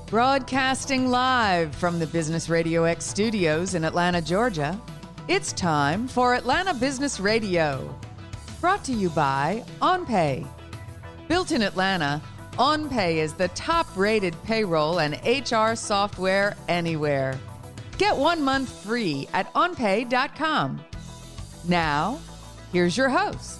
Broadcasting live from the Business RadioX studios in Atlanta, Georgia, it's time for Atlanta Business Radio. Brought to you by OnPay. Built in Atlanta, OnPay is the top-rated payroll and HR software anywhere. Get 1 month free at onpay.com. Now, here's your host.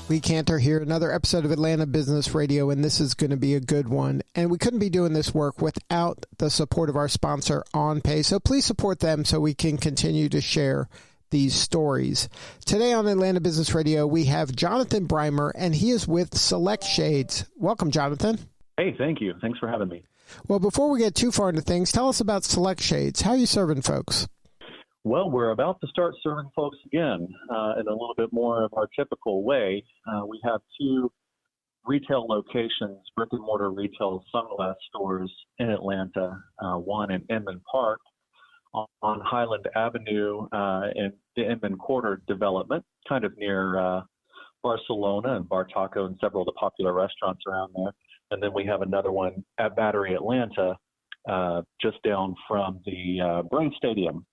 Lee Cantor here, another episode of Atlanta Business Radio, and this is going to be a good one. And we couldn't be doing this work without the support of our sponsor, OnPay. So please support them so we can continue to share these stories. Today on Atlanta Business Radio, we have Jonathan Brimer, and he is with Select Shades. Welcome, Jonathan. Hey, thank you. Thanks for having me. Well, before we get too far into things, tell us about Select Shades. How are you serving folks? Well, we're about to start serving folks again in a little bit more of our typical way. We have 2 retail locations, brick-and-mortar retail sunglass stores in Atlanta, one in Inman Park on Highland Avenue in the Inman Quarter development, kind of near Barcelona and Bar Taco and several of the popular restaurants around there. And then we have another one at Battery Atlanta, just down from the Brain Stadium.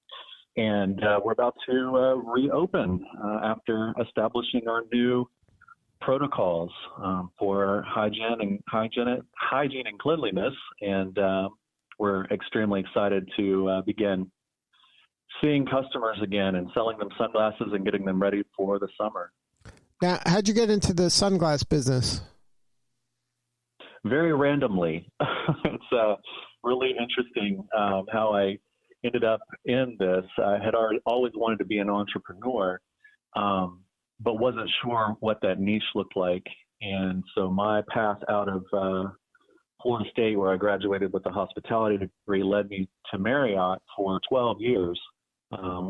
And we're about to reopen after establishing our new protocols for hygiene and cleanliness. And we're extremely excited to begin seeing customers again and selling them sunglasses and getting them ready for the summer. Now, how'd you get into the sunglass business? Very randomly. It's really interesting how I ended up in this. I had always wanted to be an entrepreneur, but wasn't sure what that niche looked like. And so my path out of Florida State, where I graduated with a hospitality degree, led me to Marriott for 12 years,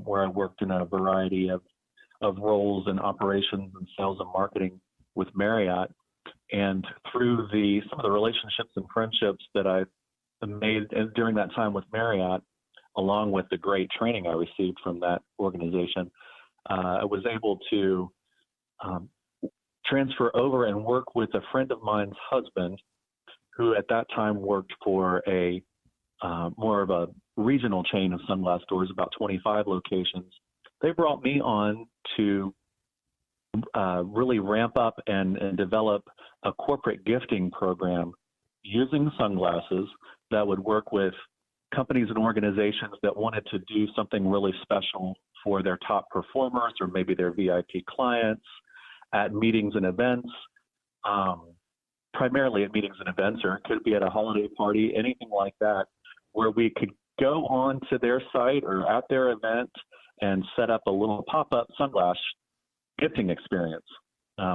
where I worked in a variety of roles in operations and sales and marketing with Marriott. And through some of the relationships and friendships that I made during that time with Marriott, along with the great training I received from that organization, I was able to transfer over and work with a friend of mine's husband, who at that time worked for a more of a regional chain of sunglass stores, about 25 locations. They brought me on to really ramp up and develop a corporate gifting program using sunglasses that would work with companies and organizations that wanted to do something really special for their top performers or maybe their VIP clients at meetings and events, primarily at meetings and events, or it could be at a holiday party, anything like that, where we could go on to their site or at their event and set up a little pop-up sunglass gifting experience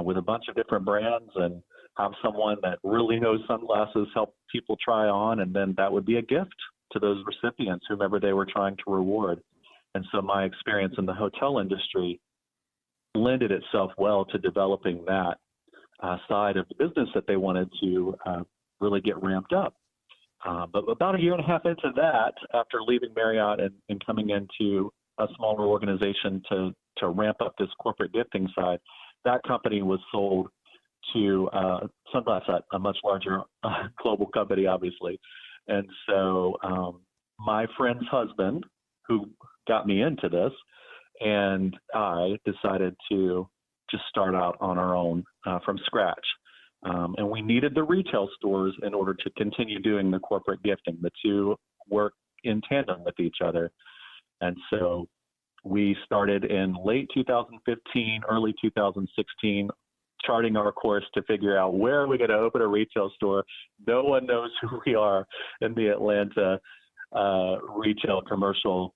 with a bunch of different brands and have someone that really knows sunglasses help people try on, and then that would be a gift to those recipients, whomever they were trying to reward. And so my experience in the hotel industry lended itself well to developing that side of the business that they wanted to really get ramped up. But about a year and a half into that, after leaving Marriott and coming into a smaller organization to ramp up this corporate gifting side, that company was sold to Sunglass Hut, a much larger global company, obviously. And so my friend's husband, who got me into this, and I decided to just start out on our own from scratch. And we needed the retail stores in order to continue doing the corporate gifting. The two work in tandem with each other. And so we started in late 2015, early 2016, charting our course to figure out where are we going to open a retail store. No one knows who we are in the Atlanta retail commercial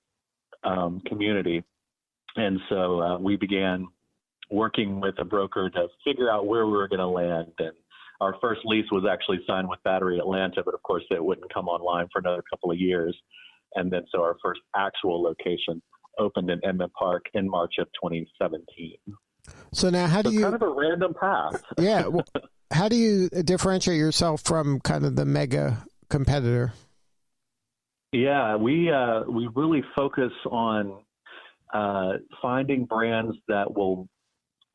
community. And so we began working with a broker to figure out where we were going to land. And our first lease was actually signed with Battery Atlanta, but of course it wouldn't come online for another couple of years. And then so our first actual location opened in Inman Park in March of 2017. So now how do you... kind of a random path. Yeah. Well, how do you differentiate yourself from kind of the mega competitor? Yeah, we really focus on finding brands that will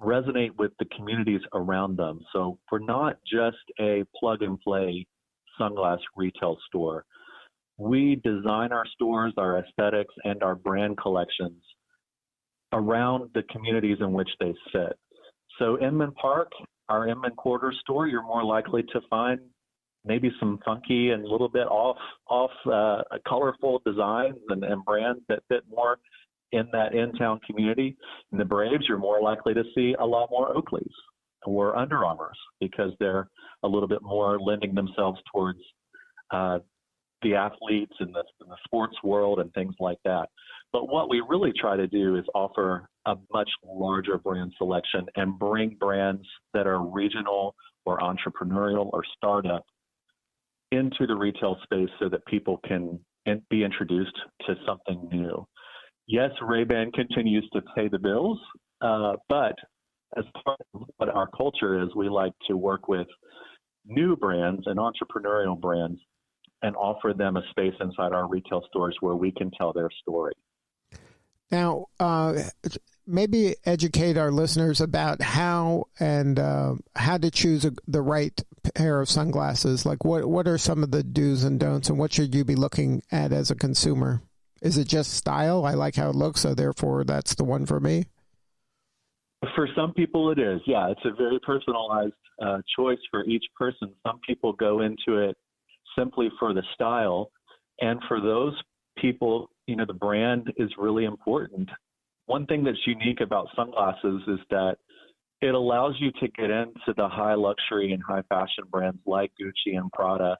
resonate with the communities around them. So we're not just a plug-and-play sunglass retail store. We design our stores, our aesthetics, and our brand collections around the communities in which they sit. So Inman Park, our Inman Quarter store, you're more likely to find maybe some funky and a little bit off colorful designs and brands that fit more in that in-town community. In the Braves, you're more likely to see a lot more Oakleys or Under Armours because they're a little bit more lending themselves towards the athletes in the sports world and things like that. But what we really try to do is offer a much larger brand selection and bring brands that are regional or entrepreneurial or startup into the retail space so that people can be introduced to something new. Yes, Ray-Ban continues to pay the bills, but as part of what our culture is, we like to work with new brands and entrepreneurial brands and offer them a space inside our retail stores where we can tell their story. Now, maybe educate our listeners about how to choose the right pair of sunglasses. Like what are some of the do's and don'ts, and what should you be looking at as a consumer? Is it just style? I like how it looks, so therefore that's the one for me. For some people it is. Yeah, it's a very personalized choice for each person. Some people go into it simply for the style. And for those people, the brand is really important. One thing that's unique about sunglasses is that it allows you to get into the high luxury and high fashion brands like Gucci and Prada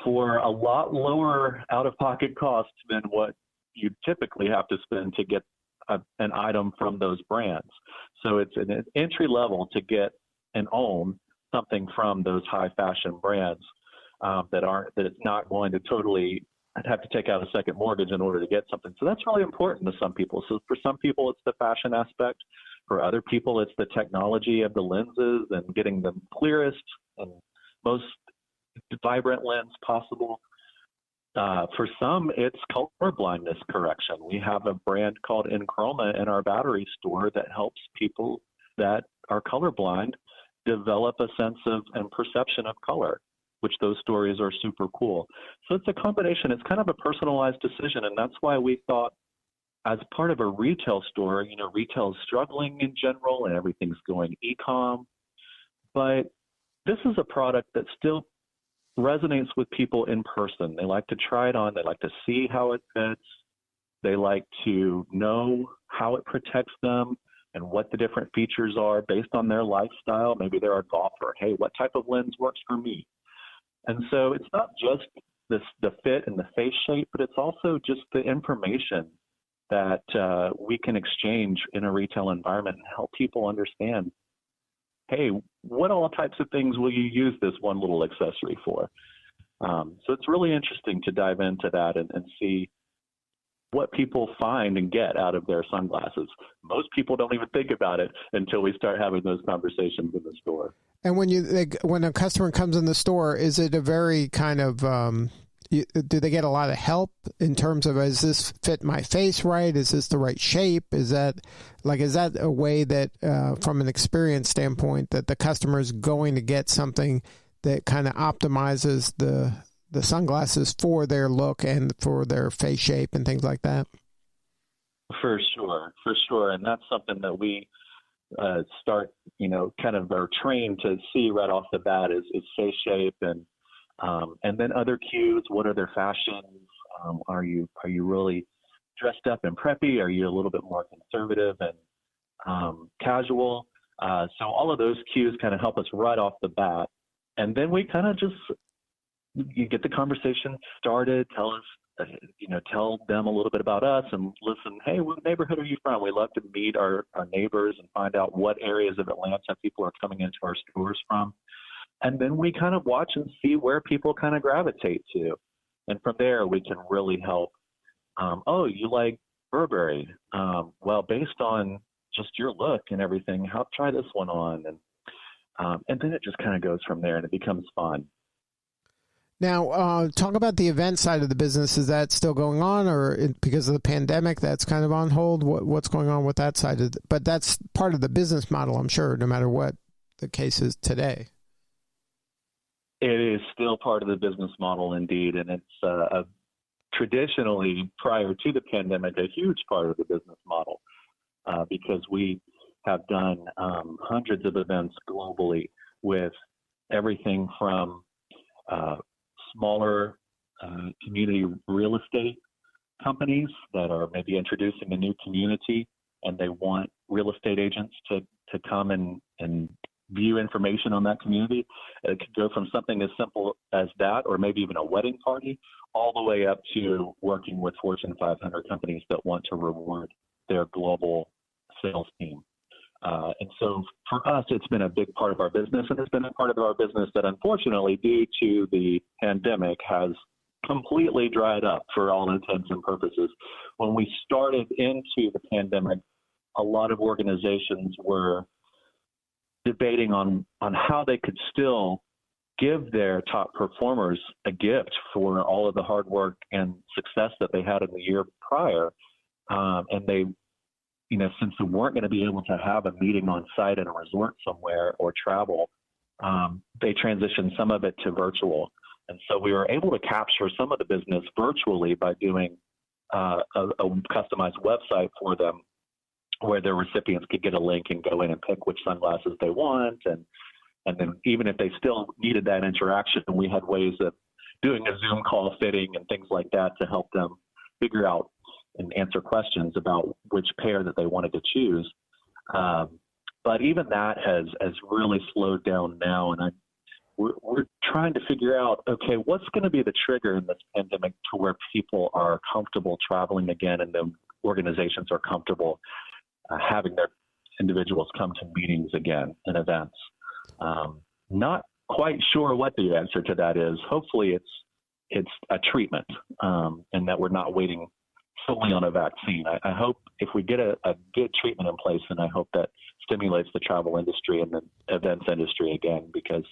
for a lot lower out-of-pocket cost than what you typically have to spend to get an item from those brands. So it's an entry level to get and own something from those high fashion brands that it's not going to totally have to take out a second mortgage in order to get something. So that's really important to some people. So for some people, it's the fashion aspect. For other people, it's the technology of the lenses and getting the clearest and most vibrant lens possible. For some, it's color blindness correction. We have a brand called Enchroma in our Battery store that helps people that are colorblind develop a sense of and perception of color, which those stories are super cool. So it's a combination. It's kind of a personalized decision, and that's why we thought as part of a retail store, retail is struggling in general and everything's going e-com, but this is a product that still resonates with people in person. They like to try it on. They like to see how it fits. They like to know how it protects them and what the different features are based on their lifestyle. Maybe they're a golfer. Hey, what type of lens works for me? And so it's not just the fit and the face shape, but it's also just the information that we can exchange in a retail environment and help people understand, hey, what all types of things will you use this one little accessory for? So it's really interesting to dive into that and see what people find and get out of their sunglasses. Most people don't even think about it until we start having those conversations in the store. And when a customer comes in the store, is it a very kind of do they get a lot of help in terms of, is this fit my face right? Is this the right shape? Is that a way that from an experience standpoint that the customer is going to get something that kind of optimizes the sunglasses for their look and for their face shape and things like that? For sure. And that's something that we start, kind of are trained to see right off the bat is face shape and then other cues. What are their fashions? Are you really dressed up and preppy? Are you a little bit more conservative and casual? So all of those cues kind of help us right off the bat. And then we kind of you get the conversation started, tell them a little bit about us and listen, hey, what neighborhood are you from? We love to meet our neighbors and find out what areas of Atlanta people are coming into our stores from. And then we kind of watch and see where people kind of gravitate to. And from there, we can really help. You like Burberry? Well, based on just your look and everything, try this one on. And then it just kind of goes from there and it becomes fun. Now, talk about the event side of the business. Is that still going on, or because of the pandemic, that's kind of on hold? What's going on with that side? But that's part of the business model, I'm sure, no matter what the case is today. It is still part of the business model, indeed, and it's traditionally, prior to the pandemic, a huge part of the business model because we have done hundreds of events globally with everything from smaller community real estate companies that are maybe introducing a new community and they want real estate agents to come and view information on that community. It could go from something as simple as that, or maybe even a wedding party, all the way up to working with Fortune 500 companies that want to reward their global sales team. And so for us, it's been a big part of our business, and it's been a part of our business that unfortunately, due to the pandemic, has completely dried up for all intents and purposes. When we started into the pandemic, a lot of organizations were debating on how they could still give their top performers a gift for all of the hard work and success that they had in the year prior. And they, since they weren't going to be able to have a meeting on site in a resort somewhere or travel, they transitioned some of it to virtual. And so we were able to capture some of the business virtually by doing a customized website for them where their recipients could get a link and go in and pick which sunglasses they want. And then even if they still needed that interaction, we had ways of doing a Zoom call fitting and things like that to help them figure out and answer questions about which pair that they wanted to choose. But even that has really slowed down now. And we're trying to figure out, okay, what's going to be the trigger in this pandemic to where people are comfortable traveling again and the organizations are comfortable having their individuals come to meetings again and events. Not quite sure what the answer to that is. Hopefully it's a treatment and that we're not waiting solely on a vaccine. I hope if we get a good treatment in place, and I hope that stimulates the travel industry and the events industry again, because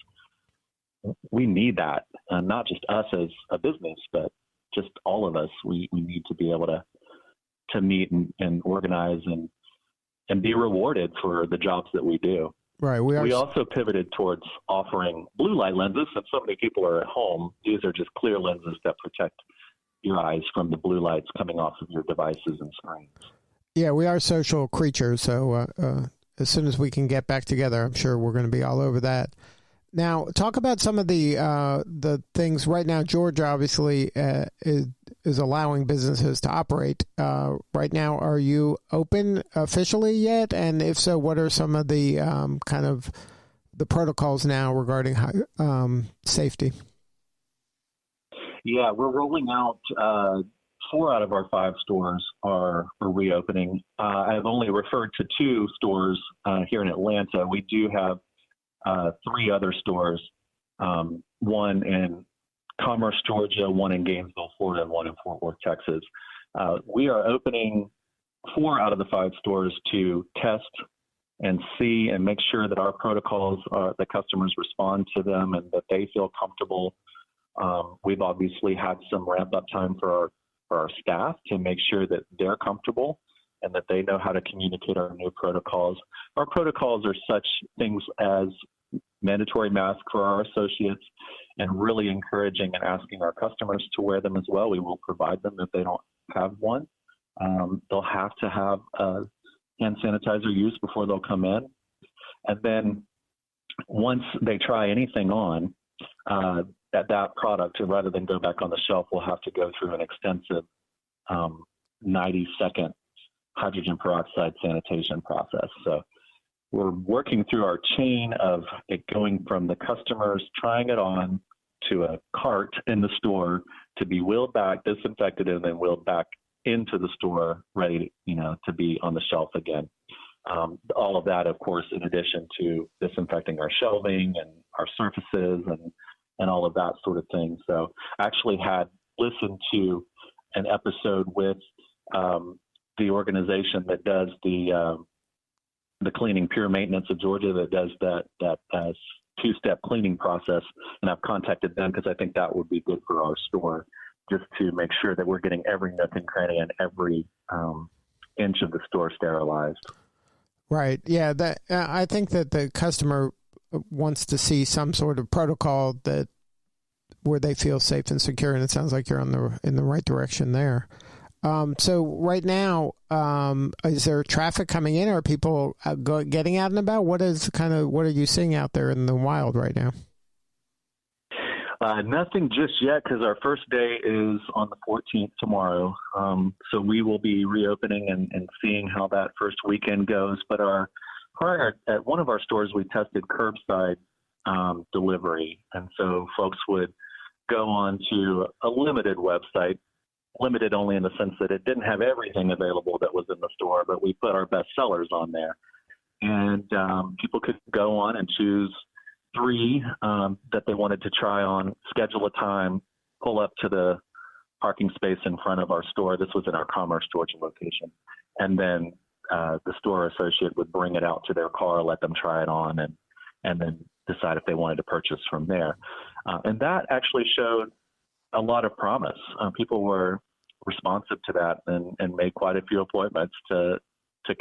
we need that, not just us as a business, but just all of us. We need to be able to meet and organize and be rewarded for the jobs that we do. Right. We also pivoted towards offering blue light lenses. Since so many people are at home, these are just clear lenses that protect your eyes from the blue lights coming off of your devices and screens. Yeah, we are social creatures, so as soon as we can get back together, I'm sure we're going to be all over that. Now, talk about some of the things right now. Georgia obviously is allowing businesses to operate. Right now, are you open officially yet? And if so, what are some of the kind of the protocols now regarding safety? Yeah, we're rolling out 4 out of our 5 stores are reopening. I've only referred to 2 stores here in Atlanta. We do have 3 other stores, one in Commerce, Georgia, one in Gainesville, Florida, and one in Fort Worth, Texas. We are opening 4 out of the 5 stores to test and see and make sure that our protocols, the customers respond to them and that they feel comfortable. We've obviously had some ramp up time for our staff to make sure that they're comfortable and that they know how to communicate our new protocols. Our protocols are such things as mandatory masks for our associates and really encouraging and asking our customers to wear them as well. We will provide them if they don't have one. They'll have to have hand sanitizer used before they'll come in. And then once they try anything on, that product, rather than go back on the shelf, will have to go through an extensive 90-second hydrogen peroxide sanitation process. So we're working through our chain of it going from the customers trying it on to a cart in the store to be wheeled back, disinfected, and then wheeled back into the store ready, to be on the shelf again. All of that, of course, in addition to disinfecting our shelving and our surfaces and all of that sort of thing. So I actually had listened to an episode with the organization that does the cleaning, Pure Maintenance of Georgia, that does that two-step cleaning process, and I've contacted them because I think that would be good for our store, just to make sure that we're getting every nook and cranny and every inch of the store sterilized. Right. Yeah. That I think that the customer wants to see some sort of protocol that where they feel safe and secure, and it sounds like you're in the right direction there. So right now, is there traffic coming in? Are people getting out and about? What are you seeing out there in the wild right now? Nothing just yet, because our first day is on the 14th tomorrow. So we will be reopening and seeing how that first weekend goes. But at one of our stores, we tested curbside delivery. And so folks would go on to a limited website, limited only in the sense that it didn't have everything available that was in the store, but we put our best sellers on there. And people could go on and choose 3 that they wanted to try on, schedule a time, pull up to the parking space in front of our store. This was in our Commerce, Georgia location. And then the store associate would bring it out to their car, let them try it on, and then decide if they wanted to purchase from there. And that actually showed a lot of promise. People were responsive to that and made quite a few appointments to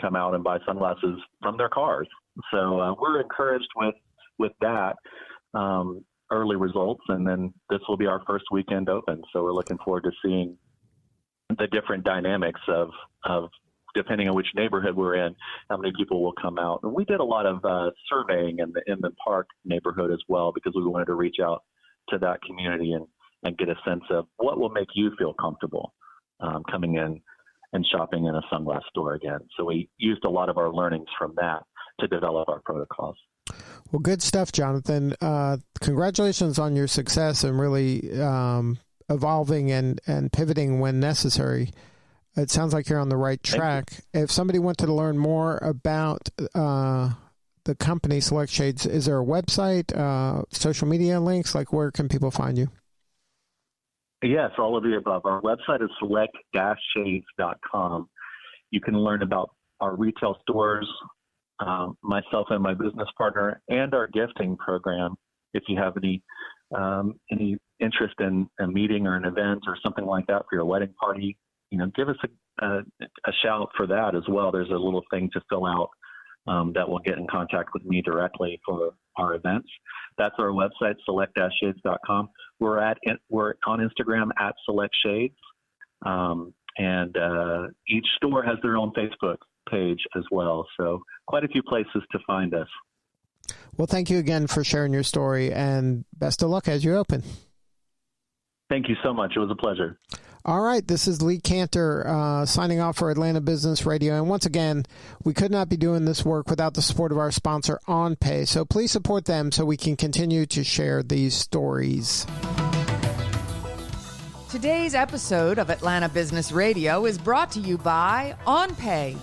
come out and buy sunglasses from their cars. So we're encouraged with that early results, and then this will be our first weekend open. So we're looking forward to seeing the different dynamics of depending on which neighborhood we're in, how many people will come out. And we did a lot of surveying in the park neighborhood as well, because we wanted to reach out to that community and get a sense of what will make you feel comfortable coming in and shopping in a sunglass store again. So we used a lot of our learnings from that to develop our protocols. Well, good stuff, Jonathan. Congratulations on your success and really evolving and pivoting when necessary. It sounds like you're on the right track. If somebody wanted to learn more about the company Select Shades, is there a website, social media links? Like, where can people find you? Yes, all of the above. Our website is select-shades.com. You can learn about our retail stores, myself and my business partner, and our gifting program. If you have any interest in a meeting or an event or something like that for your wedding party, give us a shout for that as well. There's a little thing to fill out that will get in contact with me directly for our events. That's our website, select-shades.com. We're on Instagram at Select Shades, and each store has their own Facebook page as well. So quite a few places to find us. Well, thank you again for sharing your story, and best of luck as you open. Thank you so much. It was a pleasure. All right, this is Lee Cantor signing off for Atlanta Business Radio. And once again, we could not be doing this work without the support of our sponsor, OnPay. So please support them so we can continue to share these stories. Today's episode of Atlanta Business Radio is brought to you by OnPay.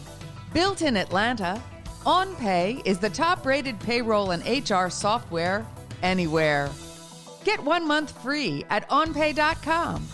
Built in Atlanta, OnPay is the top-rated payroll and HR software anywhere. Get 1 month free at onpay.com.